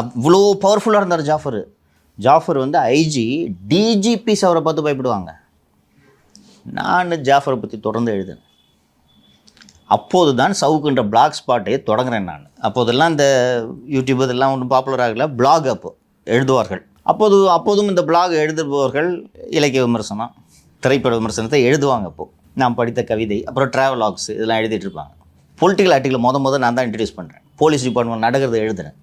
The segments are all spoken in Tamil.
அவ்வளோ பவர்ஃபுல்லாக இருந்தார் ஜாஃபர். ஜாஃபர் வந்து ஐஜி, டிஜிபிஸ் அவரை பார்த்து பயப்படுவாங்க. நான் ஜாஃபரை பற்றி தொடர்ந்து எழுதுனேன். அப்போது தான் சவுக்குன்ற பிளாக் ஸ்பாட்டே தொடங்குறேன் நான். அப்போதெல்லாம் இந்த யூடியூப் இதெல்லாம் ஒன்றும் பாப்புலர் ஆகலை. பிளாக் அப்போ எழுதுவார்கள். அப்போதும் இந்த பிளாக் எழுதுபவர்கள் இலக்கிய விமர்சனம், திரைப்பட விமர்சனத்தை எழுதுவாங்க. அப்போது நான் படித்த கவிதை, அப்புறம் ட்ராவலாக்ஸ் இதெல்லாம் எழுதிட்டு இருப்பாங்க. பொலிட்டிக்கல் ஆர்டிக்கலை முதல் நான் தான் இன்ட்ரடியூஸ் பண்ணுறேன். போலீஸ் டிபார்ட்மெண்ட் நடக்கிறத எழுதுகிறேன்.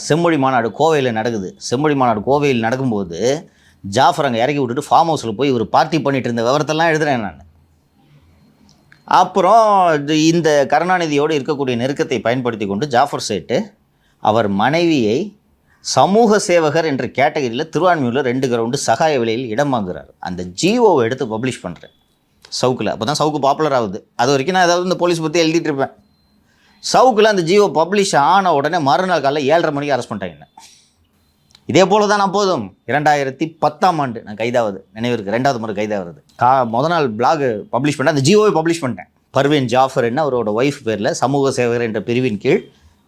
செம்மொழி மாநாடு கோவையில் நடக்குது. செம்மொழி மாநாடு கோவையில் நடக்கும்போது ஜாஃபர் அங்கே இறக்கி விட்டுட்டு ஃபார்ம் ஹவுஸில் போய் ஒரு பார்ட்டி பண்ணிகிட்டு இருந்த விவரத்தெல்லாம் எழுதுகிறேன் நான். அப்புறம் இந்த கருணாநிதியோடு இருக்கக்கூடிய நெருக்கத்தை பயன்படுத்தி கொண்டு ஜாஃபர் சேட்டு அவர் மனைவியை சமூக சேவகர் என்ற கேட்டகரியில் திருவான்மியூரில் 2 கிரவுண்டு சகாய விலையில் இடம் வாங்குறாரு. அந்த ஜிஓவை எடுத்து பப்ளிஷ் பண்ணுறேன் சவுக்கில். அப்போ தான் சவுக்கு பாப்புலர் ஆகுது. அது வரைக்கும் நான் ஏதாவது இந்த போலீஸ் பற்றி எழுதிட்டு இருப்பேன். சவுக்கில் அந்த ஜிஓ பப்ளிஷ் ஆன உடனே மறுநாள் காலைல 7:30 மணிக்கு அரெஸ்ட் பண்ணிட்டாங்க. இதே போல் தான் நான் போதும் 2010ஆம் ஆண்டு நான் கைதாவது நினைவு இருக்குது. 2வது முறை கைதாகிறது. முத நாள் பிளாக் பப்ளிஷ் பண்ணேன். அந்த ஜிஓவை பப்ளிஷ் பண்ணிட்டேன். பர்வீன் ஜாஃபர் என்ன அவரோட ஒய்ஃப் பேரில் சமூக சேவகர் என்ற பிரிவின் கீழ்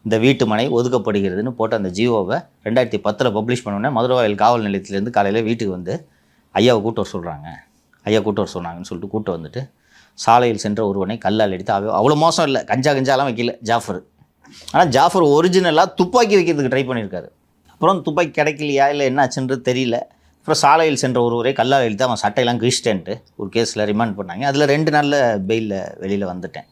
இந்த வீட்டு மனை ஒதுக்கப்படுகிறதுன்னு போட்டு அந்த ஜிஓவை 2010 பப்ளிஷ் பண்ணோன்னே மதுரவாயல் காவல் நிலையத்திலேருந்து காலையில் வீட்டுக்கு வந்து ஐயாவை கூட்டு வர சொல்கிறாங்க. ஐயா கூட்டு வர சொன்னாங்கன்னு சொல்லிட்டு கூட்டு வந்துட்டு சாலையில் சென்ற ஒருவனை கல்லால் அடித்து அவ்வளோ மோசம் இல்லை, கஞ்சாலாம் வைக்கல ஜாஃபர். ஆனால் ஜாஃபர் ஒரிஜினலாக துப்பாக்கி வைக்கிறதுக்கு ட்ரை பண்ணியிருக்காரு. அப்புறம் துப்பாக்கி கிடைக்கலையா இல்லை என்ன ஆச்சுன்றது தெரியல. அப்புறம் சாலையில் சென்ற ஒருவரை கல்லால் அடித்து அவன் சட்டையெல்லாம் கிழிச்சிட்டேன்ட்டு ஒரு கேஸில் ரிமாண்ட் பண்ணாங்க. அதில் 2 நாளில் பெயிலில் வெளியில் வந்துட்டேன்.